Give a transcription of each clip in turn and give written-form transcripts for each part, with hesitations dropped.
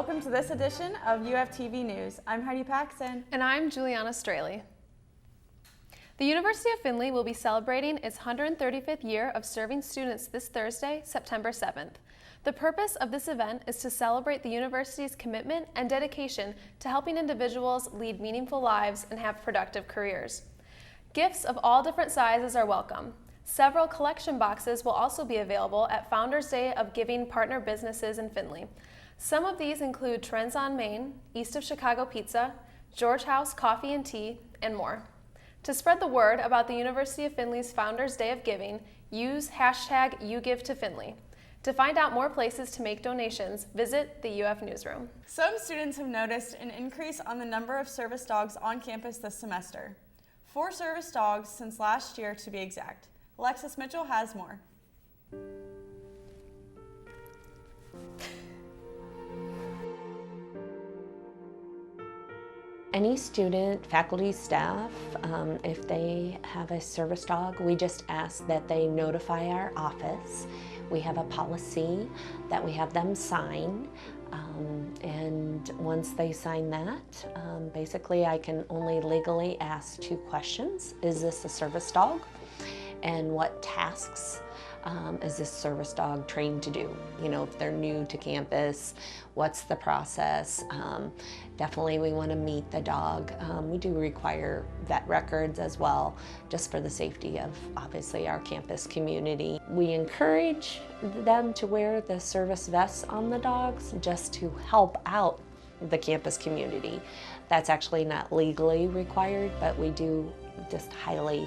welcome to this edition of UFTV News. I'm Heidi Paxson. And I'm Juliana Straley. The University of Findlay will be celebrating its 135th year of serving students this Thursday, September 7th. The purpose of this event is to celebrate the university's commitment and dedication to helping individuals lead meaningful lives and have productive careers. Gifts of all different sizes are welcome. Several collection boxes will also be available at Founders Day of Giving partner businesses in Findlay. Some of these include Trends on Main, East of Chicago Pizza, George House Coffee and Tea, and more. To spread the word about the University of Findlay's Founders Day of Giving, use hashtag YouGiveToFindlay. To find out more places to make donations, visit the UF Newsroom. Some students have noticed an increase on the number of service dogs on campus this semester. 4 service dogs since last year to be exact. Alexis Mitchell has more. Any student, faculty, staff, if they have a service dog, we just ask that they notify our office. We have a policy that we have them sign, and once they sign that, basically I can only legally ask 2 questions. Is this a service dog? And what tasks is this service dog trained to do? You know, if they're new to campus, what's the process? Definitely we want to meet the dog. We do require vet records as well, just for the safety of obviously our campus community. We encourage them to wear the service vests on the dogs just to help out the campus community. That's actually not legally required, but we do just highly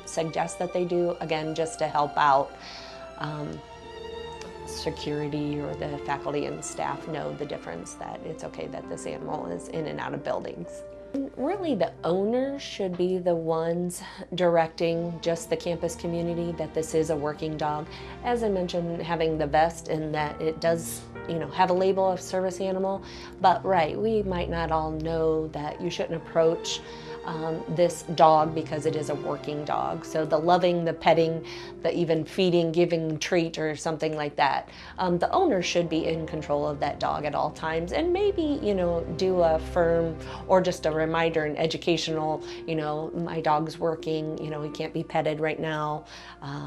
suggest that they do, again, just to help out security or the faculty and staff know the difference, that it's okay that this animal is in and out of buildings. Really, the owners should be the ones directing just the campus community that this is a working dog. As I mentioned, having the vest and that it does, you know, have a label of service animal, but right, we might not all know that you shouldn't approach this dog because it is a working dog. So the loving, the petting, the even feeding, giving treat or something like that, the owner should be in control of that dog at all times, and maybe, you know, do a firm or just a reminder, an educational, you know, my dog's working, you know, he can't be petted right now,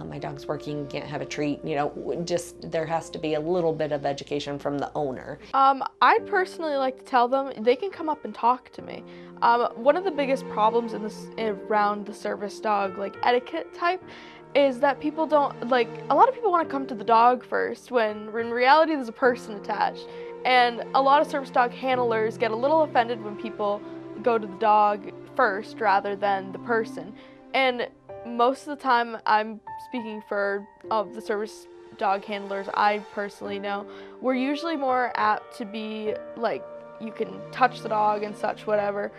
my dog's working, can't have a treat, you know, just there has to be a little bit of education from the owner. I personally like to tell them they can come up and talk to me. One of the biggest problems around the service dog etiquette type is that people don't, a lot of people want to come to the dog first when in reality there's a person attached, and a lot of service dog handlers get a little offended when people go to the dog first rather than the person. And most of the time, I'm speaking for the service dog handlers I personally know, we're usually more apt to be you can touch the dog and such, whatever,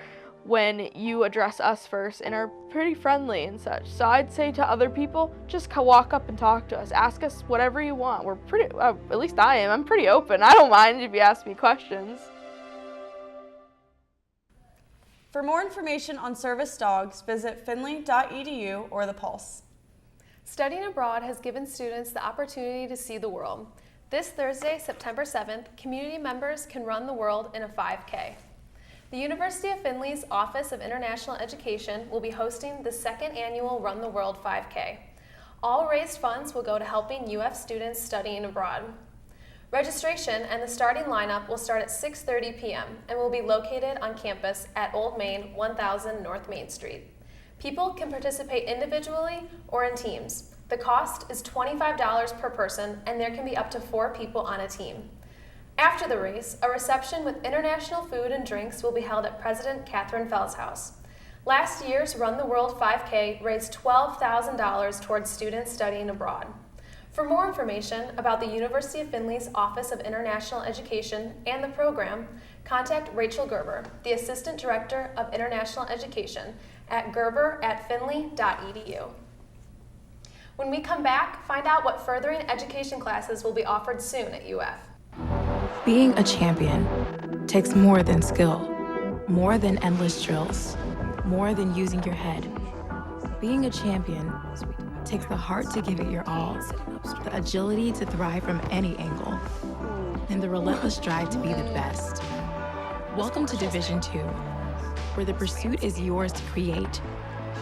when you address us first and are pretty friendly and such. So I'd say to other people, just walk up and talk to us. Ask us whatever you want. We're pretty, at least I am. I'm pretty open. I don't mind if you ask me questions. For more information on service dogs, visit findlay.edu or The Pulse. Studying abroad has given students the opportunity to see the world. This Thursday, September 7th, community members can run the world in a 5K. The University of Findlay's Office of International Education will be hosting the 2nd annual Run the World 5K. All raised funds will go to helping UF students studying abroad. Registration and the starting lineup will start at 6:30 p.m. and will be located on campus at Old Main 1000 North Main Street. People can participate individually or in teams. The cost is $25 per person, and there can be up to 4 people on a team. After the race, a reception with international food and drinks will be held at President Catherine Fell's house. Last year's Run the World 5K raised $12,000 towards students studying abroad. For more information about the University of Findlay's Office of International Education and the program, contact Rachel Gerber, the Assistant Director of International Education, at gerber@findlay.edu. When we come back, find out what furthering education classes will be offered soon at UF. Being a champion takes more than skill, more than endless drills, more than using your head. Being a champion takes the heart to give it your all, the agility to thrive from any angle, and the relentless drive to be the best. Welcome to Division II, where the pursuit is yours to create.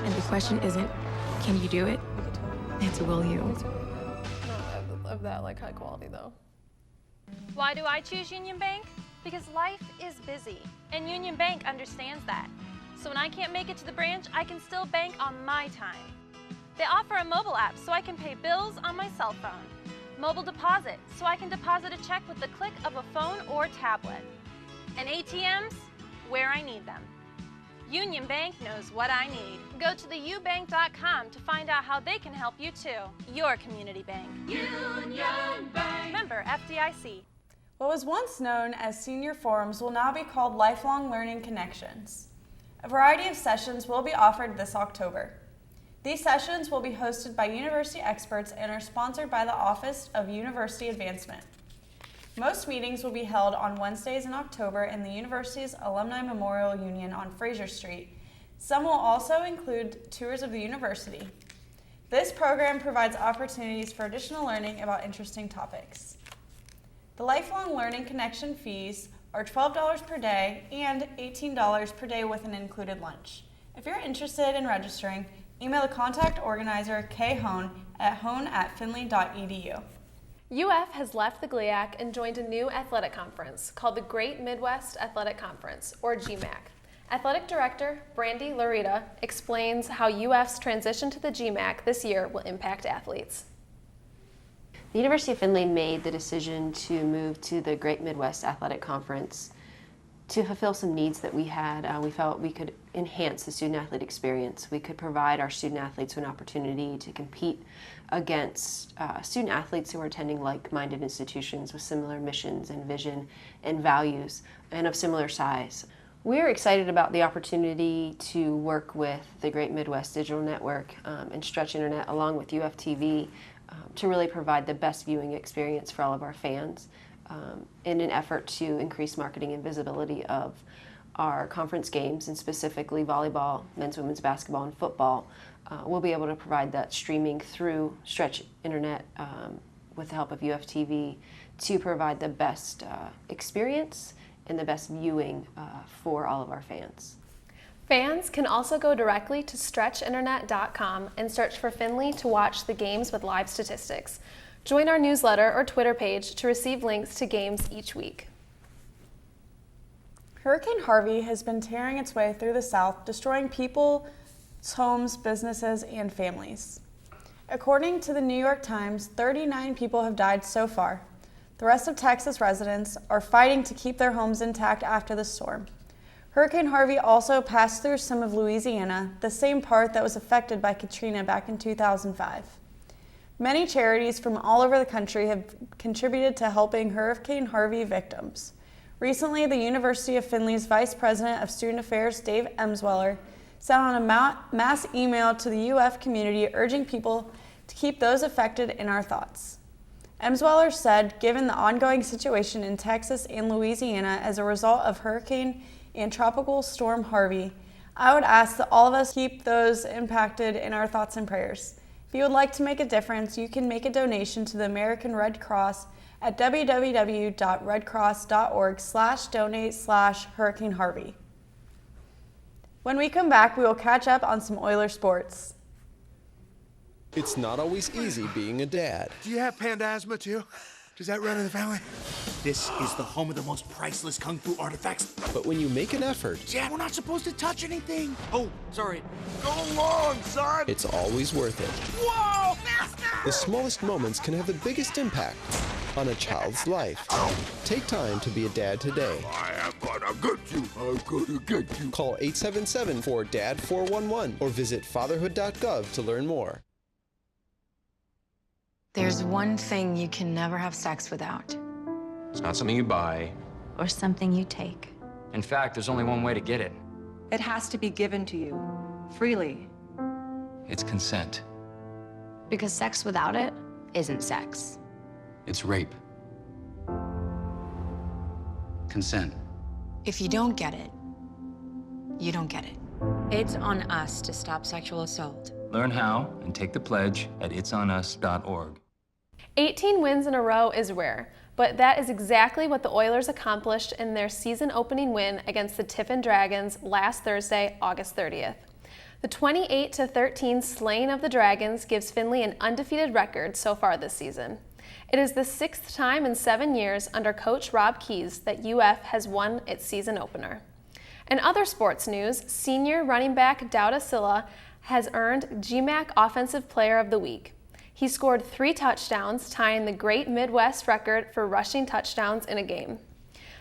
And the question isn't, can you do it? It's will you? Not of that like high quality though. Why do I choose Union Bank? Because life is busy, and Union Bank understands that. So when I can't make it to the branch, I can still bank on my time. They offer a mobile app so I can pay bills on my cell phone. Mobile deposit so I can deposit a check with the click of a phone or tablet. And ATMs where I need them. Union Bank knows what I need. Go to theubank.com to find out how they can help you too. Your community bank. Union Bank. Member FDIC. What was once known as senior forums will now be called Lifelong Learning Connections. A variety of sessions will be offered this October. These sessions will be hosted by university experts and are sponsored by the Office of University Advancement. Most meetings will be held on Wednesdays in October in the university's Alumni Memorial Union on Fraser Street. Some will also include tours of the university. This program provides opportunities for additional learning about interesting topics. The Lifelong Learning Connection fees are $12 per day and $18 per day with an included lunch. If you're interested in registering, email the contact organizer, Kay Hone, at hone@finley.edu. UF has left the GLIAC and joined a new athletic conference called the Great Midwest Athletic Conference, or GMAC. Athletic Director Brandy Larita explains how UF's transition to the GMAC this year will impact athletes. The University of Findlay made the decision to move to the Great Midwest Athletic Conference to fulfill some needs that we had. We felt we could enhance the student-athlete experience. We could provide our student-athletes an opportunity to compete against student-athletes who are attending like-minded institutions with similar missions and vision and values and of similar size. We're excited about the opportunity to work with the Great Midwest Digital Network and Stretch Internet along with UFTV to really provide the best viewing experience for all of our fans in an effort to increase marketing and visibility of our conference games, and specifically volleyball, men's, women's basketball, and football. We'll be able to provide that streaming through Stretch Internet with the help of UFTV to provide the best experience and the best viewing for all of our fans. Fans can also go directly to stretchinternet.com and search for Findlay to watch the games with live statistics. Join our newsletter or Twitter page to receive links to games each week. Hurricane Harvey has been tearing its way through the South, destroying people's homes, businesses, and families. According to the New York Times, 39 people have died so far. The rest of Texas residents are fighting to keep their homes intact after the storm. Hurricane Harvey also passed through some of Louisiana, the same part that was affected by Katrina back in 2005. Many charities from all over the country have contributed to helping Hurricane Harvey victims. Recently, the University of Findlay's Vice President of Student Affairs, Dave Emsweller, sent out a mass email to the UF community urging people to keep those affected in our thoughts. Emsweller said, given the ongoing situation in Texas and Louisiana as a result of Hurricane and Tropical Storm Harvey, I would ask that all of us keep those impacted in our thoughts and prayers. If you would like to make a difference, you can make a donation to the American Red Cross at www.redcross.org/donate/Hurricane Harvey. When we come back, we will catch up on some Oiler sports. It's not always easy being a dad. Do you have panda asthma too? Does that run in the family? This is the home of the most priceless kung fu artifacts. But when you make an effort, Dad, we're not supposed to touch anything. Oh, sorry. Go long, son. it's always worth it. Whoa, master! The smallest moments can have the biggest impact on a child's life. Take time to be a dad today. I am gonna get you. I'm gonna get you. Call 877-4DAD-411 or visit fatherhood.gov to learn more. There's one thing you can never have sex without. It's not something you buy. Or something you take. In fact, there's only one way to get it. It has to be given to you, freely. It's consent. Because sex without it isn't sex. It's rape. Consent. If you don't get it, you don't get it. It's on us to stop sexual assault. Learn how and take the pledge at itsonus.org. 18 wins in a row is rare, but that is exactly what the Oilers accomplished in their season-opening win against the Tiffin Dragons last Thursday, August 30th. The 28-13 slaying of the Dragons gives Findlay an undefeated record so far this season. It is the 6th time in 7 years under coach Rob Keyes that UF has won its season opener. In other sports news, senior running back Dauda Silla has earned GMAC Offensive Player of the Week. He scored 3 touchdowns, tying the Great Midwest record for rushing touchdowns in a game.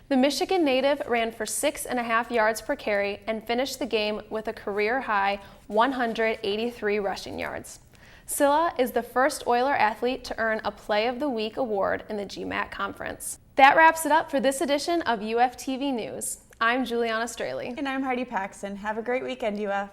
The Michigan native ran for 6.5 yards per carry and finished the game with a career-high 183 rushing yards. Silla is the first Oiler athlete to earn a Play of the Week award in the GMAC Conference. That wraps it up for this edition of UFTV News. I'm Juliana Straley. And I'm Heidi Paxton. Have a great weekend, UF.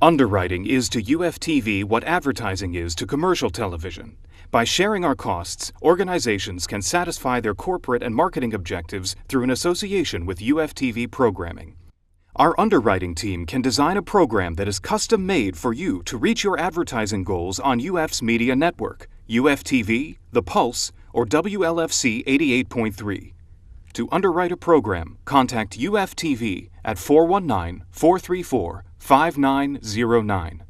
Underwriting is to UFTV what advertising is to commercial television. By sharing our costs, organizations can satisfy their corporate and marketing objectives through an association with UFTV programming. Our underwriting team can design a program that is custom-made for you to reach your advertising goals on UF's media network, UFTV, The Pulse, or WLFC 88.3. To underwrite a program, contact UFTV at 419-434-5909.